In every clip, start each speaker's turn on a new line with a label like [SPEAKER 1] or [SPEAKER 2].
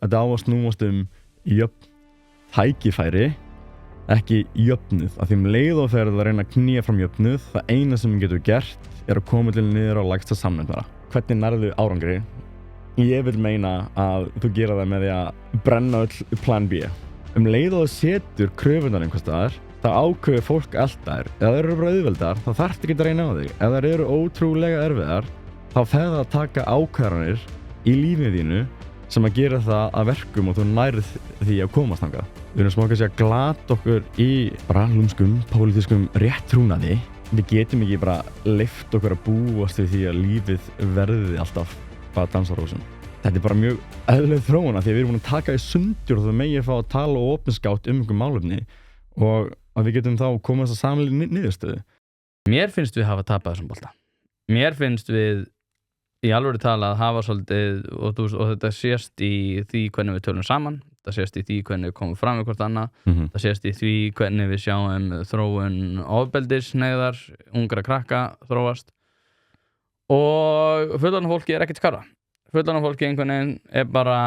[SPEAKER 1] þetta á að snúast jöfn tækifæri, ekki jöfnuð. Af því leið og þegar það reyna að knýja fram jöfnuð, það eina sem getur gert að koma til niður á lægsta samnefnara. Hvernig nærðu árangri? Ég vil meina að þú gera það með því að brenna öll plan B. Leið og það setur kröfunar einhvers staðar, það ákveður fólk alltaf. Ef það eru bara auðveldar, þá þarftu ekki að reyna á þig. Ef það eru ótrúlega erfiðar, þá fer það að taka ákvarðanir í lífinu þínu sem að gera það að verkum og þú nærð því að komast þangað. Við erum smá kannski að glata okkur í bara lúmskum, pólitískum réttrúnaði. Við getum ekki bara leyft okkur að búast við því að lífið verði alltaf bara dansarósum. Þetta bara mjög eðlileg þróun af því að við erum búin að taka í sundur og það megi fá að tala og opinskátt einhver málefni og að við getum þá komast að samlega niðurstöðu.
[SPEAKER 2] Mér finnst við hafa tapað þessum bolta. Mér finnst við í alvöru tala að hafa svolítið og þetta sést í því hvernig við tölum saman, það sést í því hvernig við komum fram við hvort annað, það sést í því hvernig við sjáum þróun ofbeldishneigðar, ungra krakka þróast og fullorðna fólki ekkert skárra. Fullorðna fólki einhvern veginn bara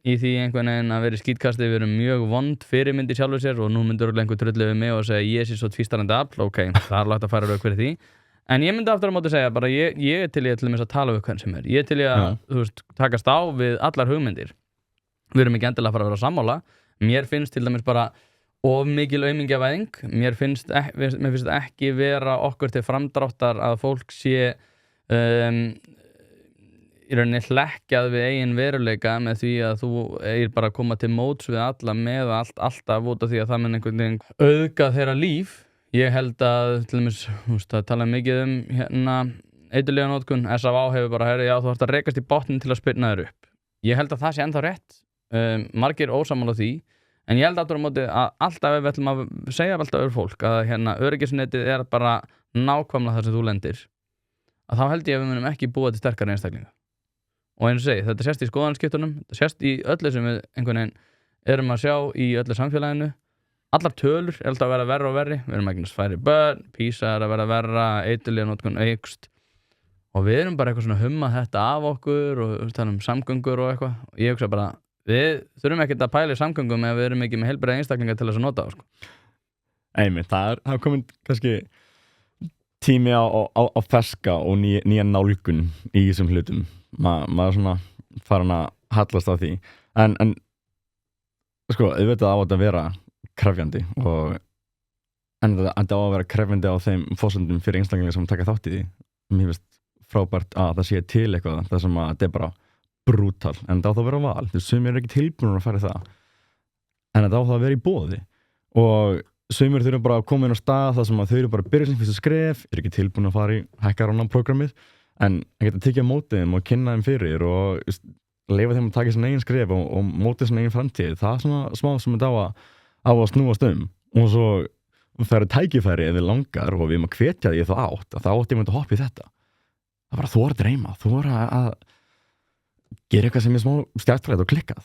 [SPEAKER 2] í því einhvern veginn að vera í skítkasti, við erum mjög vond fyrirmynd í sjálfur sér og nú myndur einhver trullu við mig og segja ég sé svo tvístarandi afl, ok, það lægt að fara rauk fyrir því. En ég myndi aftur á móti segja bara ég til í að tala við hvern sem er. Ég til í að takast á við allar hugmyndir. Við erum ekki endilega að fara að vera sammála. Mér finnst til dæmis bara of mikil aumingjavæðing. Mér finnst ekki vera okkur til framdráttar að fólk sé í rauninni hlekkjað við eigin veruleika með því að þú eigir bara að koma til móts við alla með alltaf út af því að það mun einhvern veginn auðga þeirra líf. Ég held að, til dæmis, það tala mikið eiturlyfjanotkun, SAV hefur bara já, þú þarft að rekast í botnin til að spyrna þér upp. Ég held að það sé ennþá rétt. Margir ósammála því, en ég held aftur á móti að alltaf ef við ætlum að segja alltaf öðru fólk að öryggisnetið er bara nákvæmlega þar sem þú lendir, að þá held ég að við munum ekki búa til sterkari einstaklinga. Og eins og segi, þetta sést í skoðanaskiptunum, þetta sést í öllu sem við einhvern veginn erum að sjá í öllu samfélaginu. Allar tölur er alltaf að vera verra og verri. Við erum ekki færri börn, PISA er að vera verra, eiturlyfjanotkun aukst. Og við erum bara eitthvað svona hummað þetta af okkur og tala samgöngur og eitthvað. Og ég hugsa bara, við þurfum ekkert að pæla í samgöngum ef við erum ekki með heilbrigða einstaklinga til þess að nota það, sko.
[SPEAKER 1] Einmitt, það er komin kannski tími á ferska og nýja nálgun í þessum hlutum. Maður svona farin að hallast á því. En sko, auðvitað á þetta að vera krefjandi en þetta á að vera krefjandi á þeim forsendum fyrir einstaklingar sem taka þátt í því. Mér finnst frábært að það sé til eitthvað það sem að þetta er bara brútal en þetta á það að vera val, því sumir eru ekki tilbúinir að fara í það en þetta á það að vera í boði og sumir þurfa bara að koma inn á stað þar sem að þau eru bara að byrja sem fyrstu skref, eru ekki tilbúinir að fara í hackathon-programmið en að geta tekið á móti þeim og kynna þeim fyrir og leyfa þeim að taka sín eigin skref og móti sín eigin framtíð. Það er svona smá sem þetta á að snúast og svo það eru tækifæri ef þið langar og við erum að hvetja því þá átt að þá átt ég að hoppa í þetta. Það er bara þú að dreyma, þú að gera eitthvað sem er smá stjartfræði og klikkað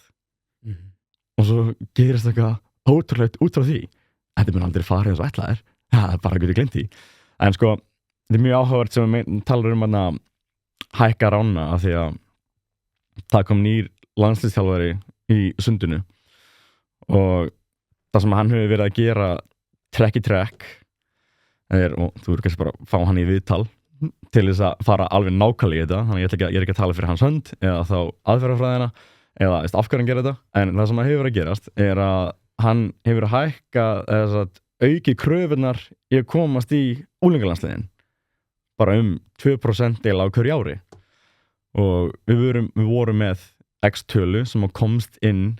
[SPEAKER 1] og svo gerist eitthvað ótrúlegt út frá því. Þetta mun aldrei fara eins og ætlaðir, það er bara ekki glemt því. En sko, þetta er mjög áhugavert sem við talar að hækka rána af því að það kom nýr landsliðsþjálfari í Sundinu og það sem hann hefur verið að gera trekk í trekk og þú verður kannski bara að fá hann í viðtal til þess að fara alveg nákvæmlega í þetta þannig ég er ekki að tala fyrir hans hönd eða þá aðferðafræðina eða af hverju hann gerir þetta en það sem hefur verið að gerast er að hann hefur hækkað eða auki kröfunar í að komast í unglingalandsliðin bara 2% á hverju ári og við vorum með X tölu sem komst inn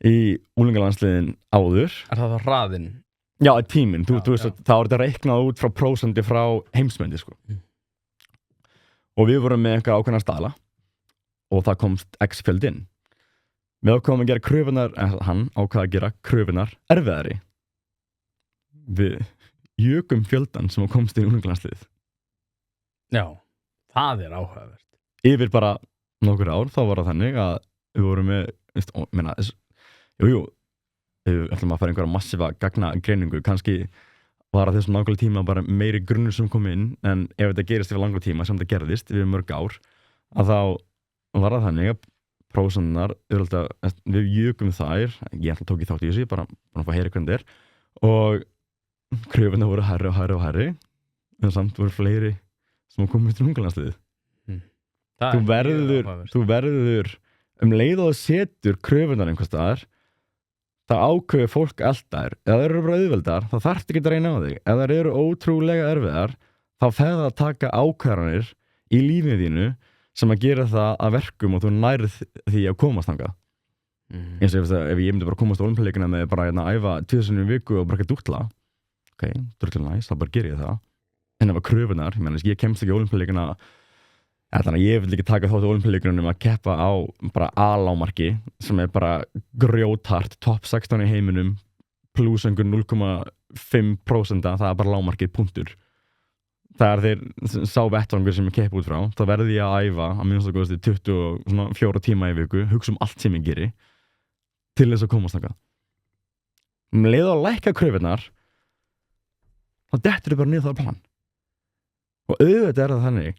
[SPEAKER 1] í unglingalandsliðin áður.
[SPEAKER 2] Er það þá hraðinn?
[SPEAKER 1] Já, tíminn. Þú veist að það var þetta reiknað út frá prósenti frá heimsmyndi, sko. Og við vorum með einhver ákveðna staðla og það komst X fjöldi inn. Við ákveðum að gera kröfunar, hann ákveða að gera kröfunar erfiðari. Við jökum fjöldan sem komst inn í unglingalandsliðið.
[SPEAKER 2] Já, það er áhugavert.
[SPEAKER 1] Yfir bara nokkur ár þá var það þannig að við vorum með, við ætlum að fara einhverja massífa gagnagreiningu, kannski var að þessum nákvæmlega tíma bara meiri grunnur sem kom inn, en ef þetta gerist yfir langan tíma sem þetta gerðist yfir mörg ár, að þá var það þannig að prósentunar við jökum þær, ég ætla tók í þátt í þessu, bara að fá að heyra hvernig þetta er og kröfunar voru hærri og hærri og hærri en samt voru fleiri sem komið til unglandsliðið. Þú verður leið og það setur kröfunar einhvers staðar, það ákveður fólk alltaf ef það eru bara auðveldar, þá þarftu ekki að reyna á þig. Ef það eru ótrúlega erfiðar, þá fer það að taka ákvarðanir í lífinu þínu sem að gera það að verkum og þú nærð því að komast þangað. Eins og ef ég myndi bara komast á Ólympíuleikana með bara að æfa 2 sinnum í viku og bara ekki dútla, ok, drullulega næs, þá bara ger ég það. En ef að kröfunar, ég kemst ekki á Ólympíuleikana, þannig að ég vil ekki taka þátt á Ólympíuleikunum að keppa á bara A-lágmarki sem er bara grjóthart, topp 16 í heiminum, pluss einhver 0,5%, það er bara lágmarkið punktur. Það er þeir sá vettvangur sem ég keppa út frá, þá verði ég að æfa að minnst að góðast 24 tíma í viku, hugsa allt sem ég geri til þess að komast þangað. Leið að lækka kröfunar, þá dettur þau bara niður það plan. Og auðvitað er það þannig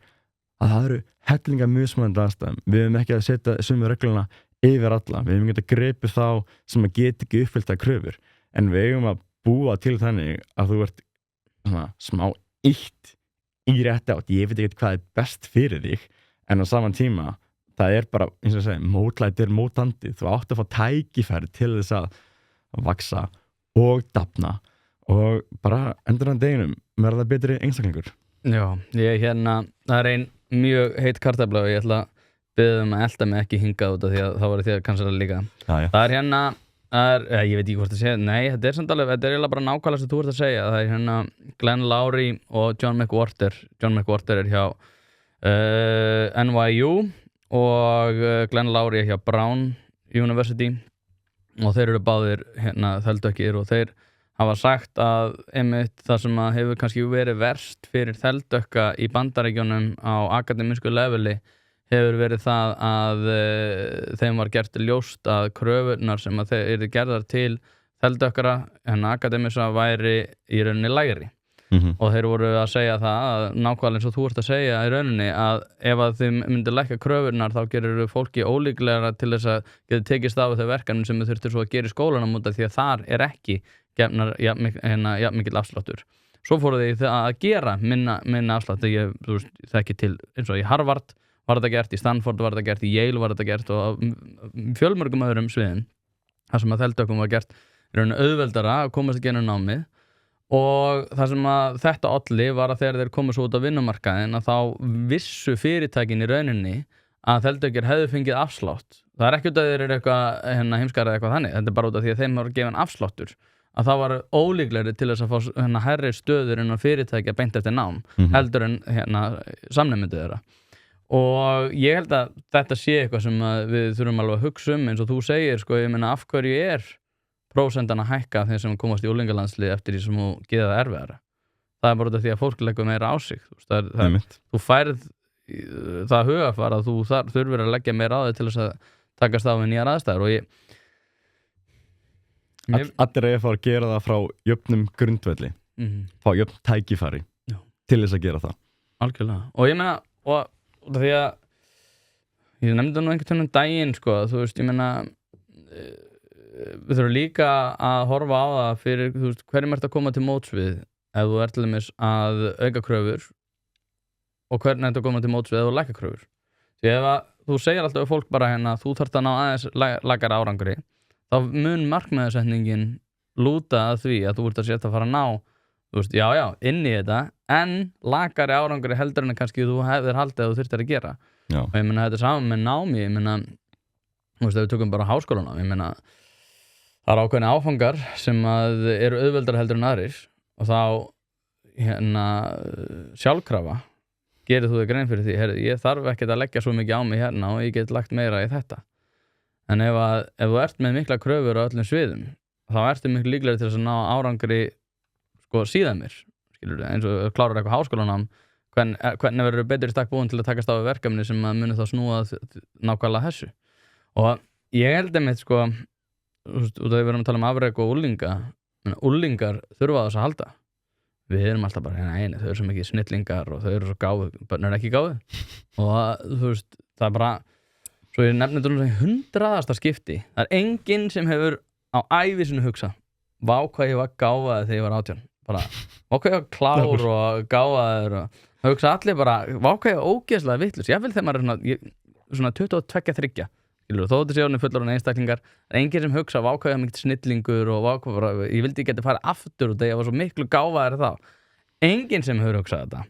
[SPEAKER 1] að það eru hellinga mismunandi aðstæðum. Við höfum ekki að setja sömu regluna yfir alla. Við höfum ekki að greipa þá sem að geta ekki uppfyllta kröfur. En við höfum að búa til þannig að þú ert smá eitt í rétti átt. Ég veit ekki hvað er best fyrir þig, en á saman tíma, það er bara, eins og ég segi, mótlæti er mótandi. Þú átt að fá tækifæri til þess að vaksa og dafna og bara endur á deginum verða betri einstaklingur.
[SPEAKER 2] Já, það er ein mjög heit kartafla og ég ætla að biðja að elda mig ekki hingað út af því að þá var þér kannski líka.
[SPEAKER 1] Já.
[SPEAKER 2] Það er ég veit ekki hvort að segja, nei, þetta er eiginlega bara nákvæmlega sem þú ert að segja. Það er Glenn Loury og John McWhorter. John McWhorter er hjá NYU og Glenn Loury er hjá Brown University og þeir eru báðir þeldökkir og þeir hafa sagt að einmitt það sem að hefur kannski verið verst fyrir þeldökka í Bandaríkjunum á akademísku leveli hefur verið það að þeim var gert ljóst að kröfurnar sem að þeir eru gerðar til þeldökkara akademísa væri í rauninni lægri. Og þeir voru að segja það að nákvæmlega eins og þú ert að segja í rauninni að ef að þið myndir lækka kröfurnar þá gerir fólki ólíklegra til þess að geta tekist á þau verkefnum sem þau þurftu svo að gera í skólanum út af því að þar er ekki gefnar mikill afsláttur. Svo fóru þið að gera minna afsláttur. Ég þekki til eins og í Harvard var þetta gert, í Stanford var þetta gert, í Yale var þetta gert og fjölmörgum öðrum sviðum þar sem að þeldökkum var gert í rauninni auðveldara að komast að gera námið. Og það sem að þetta olli var að þegar þeir komu svo út á vinnumarkaðin að þá vissu fyrirtækin í rauninni að þeldökkir hefðu fengið afslátt. Það er ekki út af þeir eru eitthvað heimskara eða eitthvað þannig, þetta er bara út af því að þeim var gefin afsláttur. Að það var ólíklegri til þess að fá hærri stöður innan fyrirtækja beint eftir nám, heldur en samnemyndu þeirra. Og ég held að þetta sé eitthvað sem við þurfum alveg að hugsa eins og þú segir, ég meina af hverju er prósentan að hækka þeir sem komast í unglingalandslið eftir því sem þú geða það erfiðara. Það er bara út af því að fólk leggur meira á sig. Þú færð það hugafar að þú þurfir að leggja meira á þig til þess að takast á við nýjar aðstæður og
[SPEAKER 1] allir að fara að gera það frá jöfnum grundvelli, fá jöfn tækifæri til þess að gera það.
[SPEAKER 2] Algjörlega. Og ég meina, og út af því að ég nefndi nú einhvern veginn daginn, þú veist, ég meina við þurfum líka að horfa á það fyrir, þú veist, hverjum ert að koma til móts við ef þú ert til dæmis að auka kröfur og hvernig ert að koma til móts við ef þú lækka kröfur. Því ef að þú segir alltaf við fólk bara þú þarft að ná aðeins lækkari árangri, þá mun markmiðasetningin lúta að því að þú ert að setja að fara að ná, þú veist, já, inn í þetta, en lækkari árangri heldur en kannski þú hefðir haldið að þú þurftir að gera.
[SPEAKER 1] Já.
[SPEAKER 2] Og ég meina þetta er saman með námi, ég meina, þú veist, ef við tökum bara háskólanám, ég meina það eru ákveðni áfangar sem að eru auðveldar heldur en aðrir og þá sjálfkrafa gerir þú þig grein fyrir því, ég þarf ekkert að leggja svo mikið á mig og ég get lagt meira í þetta. En ef þú ert með mikla kröfur á öllum sviðum, þá ertu miklu líklegri til þess að ná árangri síðan mér, skilur við, eins og klárar eitthvað háskólanám, hvernig verður betur í stakk búin til að takast á við verkefni sem að muni þá snúa nákvæmlega þessu. Og ég held einmitt út af því við erum að tala afrek og úlingar þurfa þess að halda. Við erum alltaf bara, þau eru svo mikið snillingar og þau eru svo gáðu, börn eru ekki gáðu og þú veist, það er bara svo ég nefnir þetta 100. skipti, það enginn sem hefur á ævisinu hugsað vá hvað ég var gáfaði þegar ég var 18 bara, vá hvað ég var klár og gáfaður og það hugsa allir bara vá hvað ég var ógeðslega vitlaus, ég vil þegar maður er svona 22-23 þó þetta sé orðin fullorðin einstaklingar enginn sem hugsa vá hvað ég var mikill snillingur og vá hvað bara, ég vildi geta farið aftur og þegar ég var svo miklu gáfaður þá enginn sem hefur hugsað þetta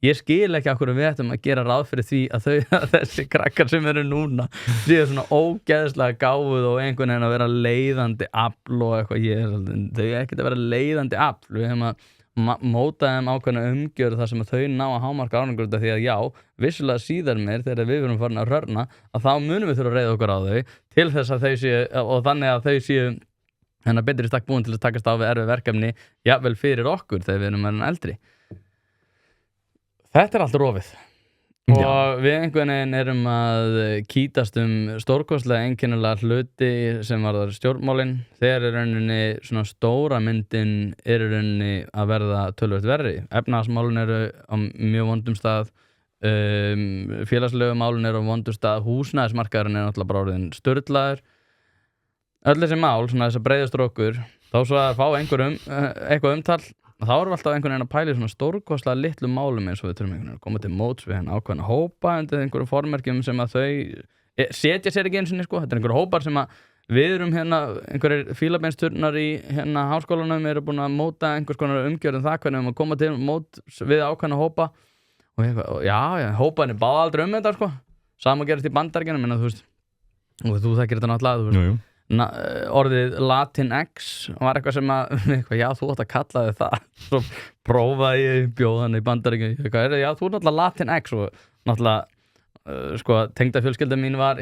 [SPEAKER 2] ég skil ekki okkur við ættum að gera ráð fyrir því að þessi krakkar sem eru núna séu svona ógeðslega gáfuð og einhvern veginn að vera leiðandi afl og eitthvað þau ekkert að vera leiðandi afl við hefum að móta þeim ákveðna umgjörð þar sem að þau ná að hámarka árangur því að já, vissulega síðar meir þegar við verum farin að rörna að þá munum við þurfa að reiða okkur á þau til þess að þau séu og þannig að þau séu betri stakk búin til að takast á við erfið verkefni jafnvel fyrir okkur þegar við erum eldri Þetta allt rofið og við einhvern veginn erum að kýtast stórkostlega einkennilega hluti sem varðar stjórnmálin þegar rauninni svona stóra myndin rauninni að verða töluvert verri efnahagsmálin eru á mjög vondum stað félagslegu málin eru á vondum stað húsnæðismarkaðurinn náttúrulega bara orðinn sturlaður öll þessi mál, svona þessar breiðustrókur þá svo að fá eitthvað umtal þá erum við alltaf einhvern veginn að pæla í svona stórkostlega litlu málum eins og við þurfum einhvern veginn að koma til móts við henni ákveðna hópa undir einhverjum formerkjum sem að þau setja sér ekki eins og þetta einhverjum hópar sem að við erum einhverjir fílabeinsturnar í háskólanum eru búin að móta einhvers konar umgjörð það hvernig við að koma til móts við ákveðna hópa og já, hópaðin báða aldrei þetta sama gerist í Bandaríkjunum en þú veist og þú þekkir þetta náttúrulega orðið Latinx var eitthvað sem að já þú átt að kalla þig það svo prófaði ég bjóðan í Bandaríkjunum já þú náttúrulega Latinx og náttúrulega tengdafjölskylda mín var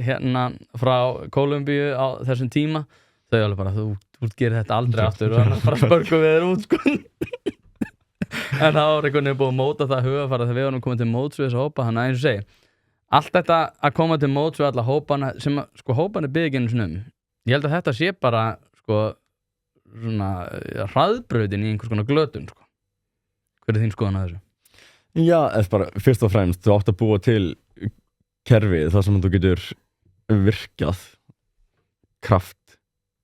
[SPEAKER 2] frá Kólumbíu á þessum tíma þau alveg bara þú gerir þetta aldrei aftur og þannig bara spörkum við þér út en það var einhvern veginn búið að móta það hugafara þegar við varum komið til móts við þessu hópa þannig að eins og segi allt þetta að koma til móts við alla hópana sem hópan bygginn ég held að þetta sé bara svona hraðbrautin í einhvers konar glötun hver þín skoðun á þessu?
[SPEAKER 1] Já, bara fyrst og fremst þú átt að búa til kerfið þar sem þú getur virkjað kraft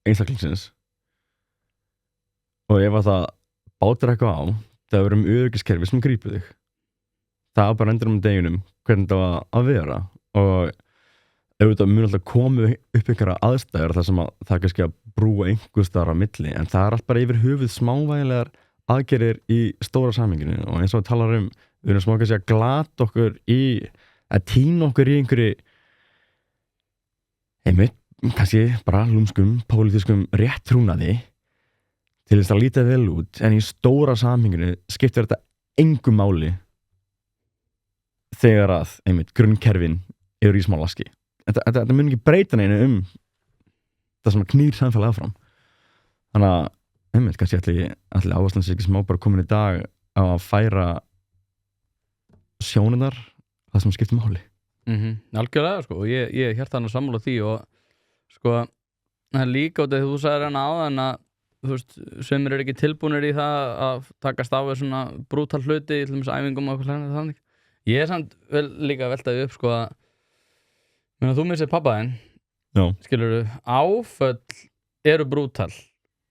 [SPEAKER 1] einstaklingsins og ef að það bátir eitthvað á það verður öryggiskerfi sem grípur þig það bara endur deginum hvernig það var að vera og auðvitað mun alltaf komu upp einhverja aðstæður þar sem að það kannski að brúa einhvers staðar á milli en það allt bara yfir höfuð smávægilegar aðgerðir í stóra samhenginu og eins og við talar við erum smá kannski að glata okkur að tína okkur í einhverju kannski bara lúmskum, pólitískum réttrúnaði til þess að líta vel út en í stóra samhenginu skiptir þetta engu máli þegar að grunnkerfin eru í smá laski Þetta mun ekki breyta neinu það sem knýr samfélagið áfram. Þannig að kannski ætli áherslan sé ekki smá bara komin í dag á að færa sjónirnar það sem skiptir máli.
[SPEAKER 2] Algjörlega, og ég hjartan að sammála því og það er líka út af því þú sagðir áðan að þú veist, sumir eru ekki tilbúnir í það að takast á við svona brútal hluti í til dæmis æfingum og eitthvað þannig. Ég samt líka að velta upp að þú missir pabba þinn skilurðu, áföll eru brútal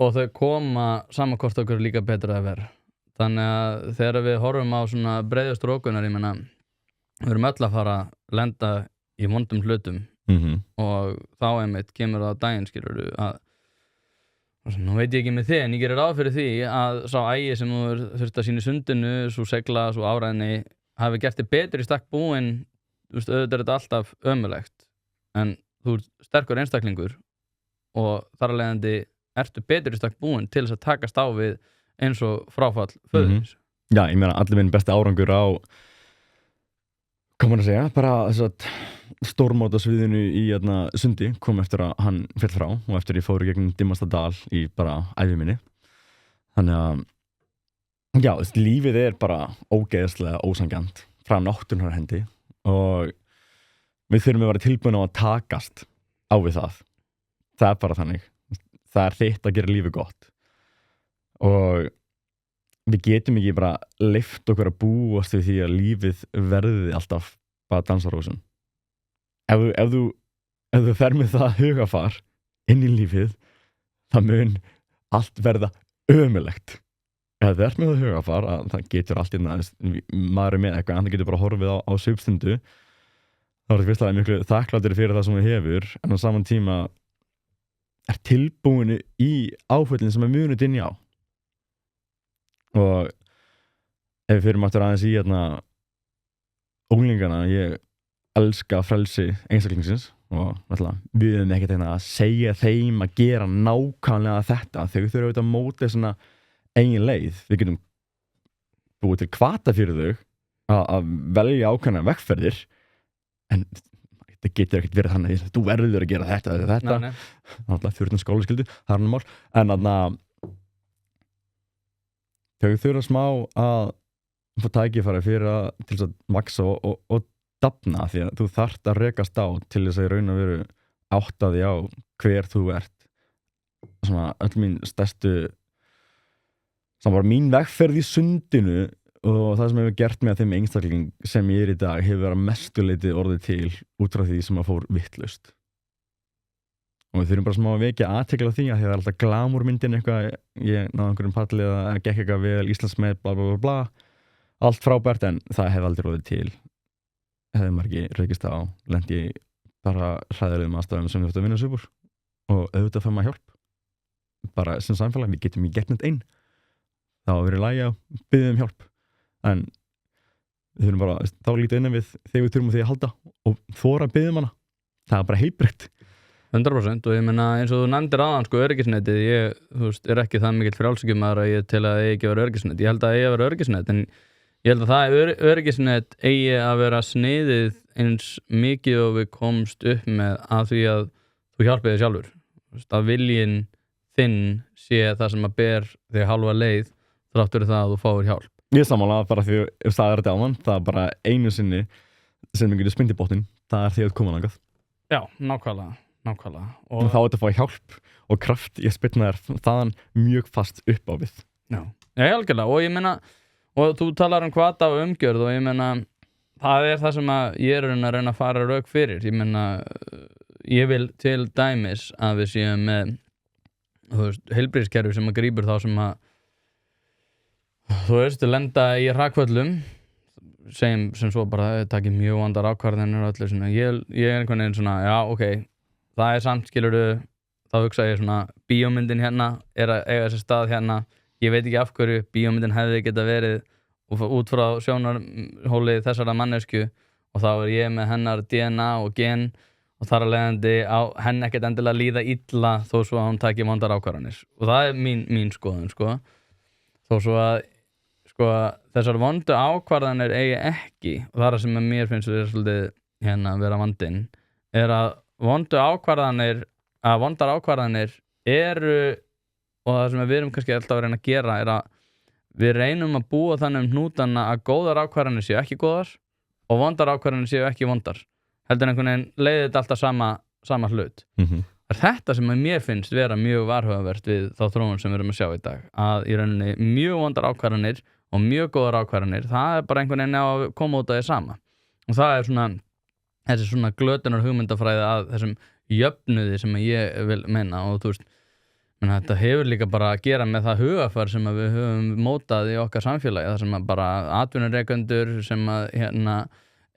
[SPEAKER 2] og þau koma saman hvort okkur líka betra að vera þannig að þegar við horfum á svona breiðu strókunar ég meina, við erum öll að fara að lenda í vondum hlutum og þá einmitt kemur það á daginn skilurðu að nú veit ég ekki með þig en ég gerir ráð fyrir því að sá ægi sem þú þurft að sína sundinu svo segla, svo áræðni hafi gert þig betur í stakk búin auðvitað er þetta alltaf ömulegt en þú ert sterkur einstaklingur og þar af leiðandi ertu betur í stakk búin til þess að takast á við eins og fráfall föðurins.
[SPEAKER 1] Já, ég meina allir minn besti árangur á hvað maður að segja, bara þess að stórmótasviðinu í sundi kom eftir að hann féll frá og eftir ég fóru gegnum dimmasta dal í bara ævi minni þannig að já, lífið er bara ógeðslega ósangjant frá náttúrunnar hendi og við þurfum að vera tilbúin á að takast á við það er bara þannig það er þitt að gera lífið gott og við getum ekki bara leyft okkur að búast við því að lífið verði alltaf bara dansarósun ef þú ef þú fer með það hugafar inn í lífið, það mun allt verða ömurlegt. Ef þú ert með það hugafar að það getur allt maður með eitthvað, en það getur bara horfið á svipstundu, þá er þetta fyrst miklu þakkláttur fyrir það sem þú hefur, en á saman tíma er tilbúinu í áföllin sem munið inn á. Og ef við fyrir aftur aðeins í unglingana, ég elska frelsi einstaklingsins og við erum ekkert að segja þeim að gera nákvæmlega þetta, þau þurfa auðvitað að móta svona eigin leið. Við getum búið til hvata fyrir þau að velja ákveðna vegferðir, en það getur ekkert verið þannig að þú verður að gera þetta náttúrulega 14 skólaskyldu, það er mál, en þau þurfa smá að fá tækifæri fyrir til að vaksa og dafna, því að þú þarft að rekast á til þess að í raun og veru átta því á hver þú ert. Svona öll mín stærstu það var mín vegferð í sundinu og það sem hefur gert með þeim einstakling sem ég í dag hefur verið að mestu leyti orðið til út frá því sem að fór vitlaust. Og við þurfum bara smá að vekja athygli á því að það er alltaf glamúrmyndin eitthvað, ég náði einhverjum palli að gekk eitthvað vel, Íslandsmet, bla bla bla bla, allt frábært, en það hefði aldrei orðið til. Hefði maður ekki rekist á, lenti bara hræðilegum aðstæðum sem við þurfum að vinna sig úr og auðvitað fær maður hjálp. Bara sem samfélag, við getum í gegnum einn. Það var verið í lagi að biðja um hjálp, en við þurfum bara þá lítið innan við þegar við þurfum því að halda og þora að biðja um hana. Það er bara heilbrigt.
[SPEAKER 2] 100% og ég meina eins og þú nefndir aðan öryggisnetið, ég er ekki það mikill frjálshyggjumaður að ég tel að það eigi ekki að vera öryggisnet. Ég held að það eigi að vera öryggisnet, en ég held að það öryggisnet eigi að vera sniðið eins mikið og við komst upp með að því að þú hjálpið þig sjálfur. Að viljinn þinn sé það sem að ber þig halva leið þráttur það að þú fáir hjálp.
[SPEAKER 1] Ég sammála bara því ef það er þetta áðan, það er bara einu sinni sem við getum spynt í botnin, það er því að koma þangað.
[SPEAKER 2] Já, nákvæmlega.
[SPEAKER 1] Og þá er þetta að fá hjálp og kraft í að spyrna þér þaðan mjög fast upp á við.
[SPEAKER 2] Já, algjörlega, og ég meina, og þú talar um hvata og umgjörð og ég meina, það er það sem að ég er að reyna að fara rauk fyrir. Ég meina, ég vil til dæmis að við séum með heilbrigðiskerfi sem að grípur þá sem að lenda í hrakföllum sem svo bara takir mjög vandar ákvarðanir og öllu svona. Ég er einhvern veginn svona, já, ok, það er samt, skilurðu, þá hugsa ég svona, bíómyndin hérna er að eiga þessi stað hérna, ég veit ekki af hverju bíómyndin hefði geta verið út frá sjónarhóli þessara mannesku og þá er ég með hennar DNA og gen og þar að leiðandi á henn ekkert endilega líða illa þó svo að hún taki vandar ákvarðanir og það er mín skoðun, sko. Þó svo að þessar vondu ákvarðanir eigi ekki, og það er sem að mér finnst þetta svolítið vera vandinn, er að vondar ákvarðanir eru, og það sem við erum kannski alltaf að reyna að gera er að við reynum að búa þannig hnútana að góðar ákvarðanir séu ekki góðar og vondar ákvarðanir séu ekki vondar. Heldur einhvern veginn leiði þetta alltaf sama hlut. Það er þetta sem að mér finnst vera mjög varhugavert við þá þróun sem við erum að sjá í dag, að í rauninni mjög vondar ákvarðanir og mjög góðar ákvarðanir, það er bara einhvern veginn að koma út af því sama. Og það er svona þessi svona glötunar hugmyndafræði að þessum jöfnuði sem ég vil meina og þú veist, þetta hefur líka bara að gera með það hugafar sem að við höfum mótað í okkar samfélagi, það sem að bara atvinnurekendur sem að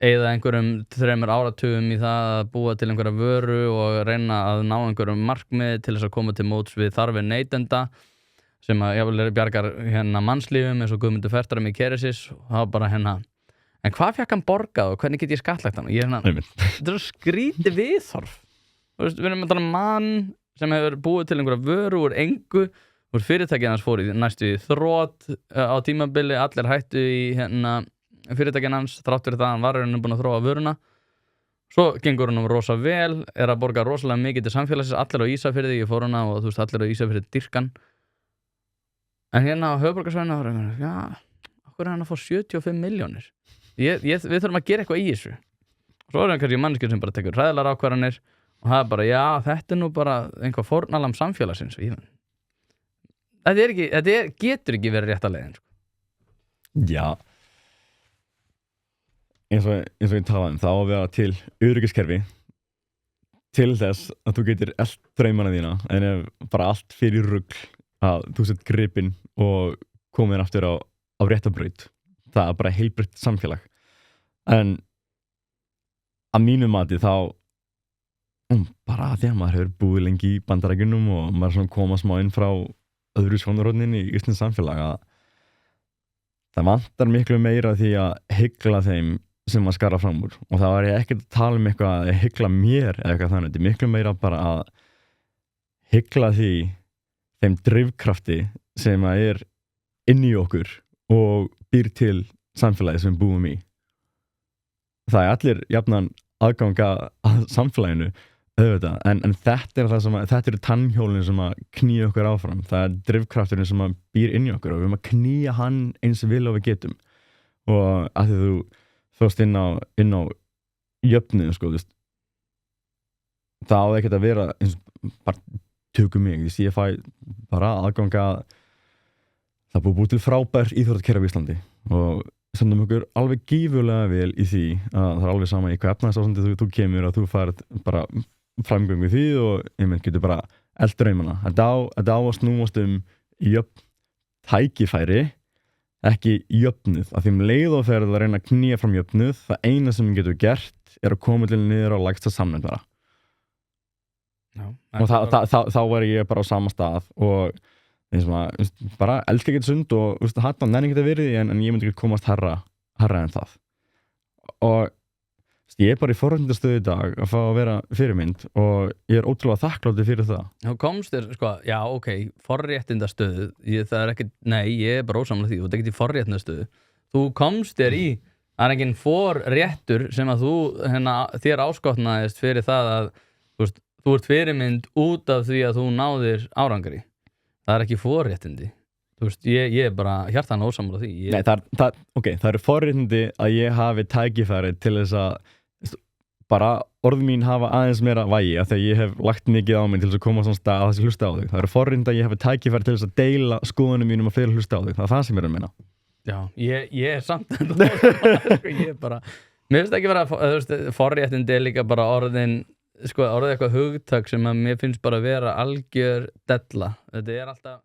[SPEAKER 2] eyða einhverjum 3 áratugum í það að búa til einhverja vöru og reyna að ná einhverjum markmið til þess að koma til móts við þarfir neytenda sem að jafnvel bjargar mannslífum eins og Guðmundur Fertram í Keresis og það var bara en hvað fékk hann borgað og hvernig get ég skattlagt hann? Og ég þetta er skrítið viðhorf. Við erum að tala um mann sem hefur búið til einhverja vöru úr engu, úr fyrirtækið hans fór í næstu í þrótt á tímabili, allir hættu í fyrirtækið hans þrátt fyrir það hann var búin að þróa vöruna. Svo gengur hann rosa vel, er að borga rosalega mikið til samfélagsins, allir á Ísafirði, ég fór hana og þú veist allir á Ísafirði dyrkan. En á höfuðborgarsvæðinu var okkur hann að fá 75 milljónir. Við þurfum að gera eitthvað í þessu. Svo er kannski manneskjur sem bara tekur hræðilegar ákvarðanir og það er bara, þetta er nú bara einhvað fórnalam samfélagsins. Þetta getur ekki verið rétta leiðin.
[SPEAKER 1] Já. Eins og ég talaði þá að vera til öryggiskerfi til þess að þú getur allt draumana þína en ef bara allt fyrir rugl að þú sett gripinn og komin aftur á réttabraut það er bara heilbrigt samfélag en að mínu mati þá bara því að maður hefur búið lengi í Bandaríkjunum og maður svona koma smá inn frá öðru sjónarhorninu í íslenskt samfélag að það vantar miklu meira því að hygla þeim sem maður skara fram úr og það var ég ekkert að tala um eitthvað að hygla mér eða eitthvað þannig, þetta er miklu meira bara að hygla þeim drifkrafti sem að er inn í okkur og býr til samfélagi sem við búum í það er allir jafnan aðganga að samfélaginu auðvitað, en þetta er það sem að þetta eru tannhjólin sem að knýja okkur áfram það er drifkrafturinn sem að býr inn í okkur og við erum að knýja hann eins vil og við getum og að því þú fórst inn á jöfnið sko, það á ekkert að vera eins bara tökum mig, ég fæ bara aðganga það búið til frábær íþróttakerfi á Íslandi og sendum okkur alveg gífurlega vel í því að það er alveg sama í hvað efnahagsástandi þú kemur að þú færð bara framgöngu því og ég getur bara eld draumana. Þetta á að snúast jöfn tækifæri ekki jöfnuð, af því leið og ferð að reyna að knýja fram jöfnuð, það eina sem getur gert er að koma til niður á lægsta samnefnd bara.
[SPEAKER 2] Já,
[SPEAKER 1] og þá var ég bara á sama stað og bara elska ekki sund og hann nenni ekki að verið en ég myndi ekki komast herra en það og ég er bara í forréttindastöðu í dag að fá að vera fyrirmynd og ég er ótrúlega þakklátur fyrir það.
[SPEAKER 2] Þá komst þér, sko, já, ok, forréttindastöðu, það er ekki, nei, ég er bara ósamlega því, þú ert ekki í forréttindastöðu. Þú komst þér í, það er enginn forréttur sem að þú, þér áskotnaðist fyrir það að, þú ert fyrirmynd út af því að þú náðir árangri. Það er ekki forréttindi. Ég er bara hjartanlega ósamlega því.
[SPEAKER 1] Nei, það eru forréttindi að ég hafi tækifæri til þess að bara orð mín hafa aðeins meira vægi af því að ég hef lagt mikið á mig til þess að koma á svona stað að þessi hlusta á þig. Það eru forréttindi að ég hafi tækifæri til þess að deila skoðunum mínum og fyrir hlusta á þig. Það er það sem ég er að meina.
[SPEAKER 2] Já, ég er samt ég er bara, mér finnst ekki vera forréttindi er líka bara orðið eitthvað hugtak sem að mér finnst bara vera algjör della. Þetta er alltaf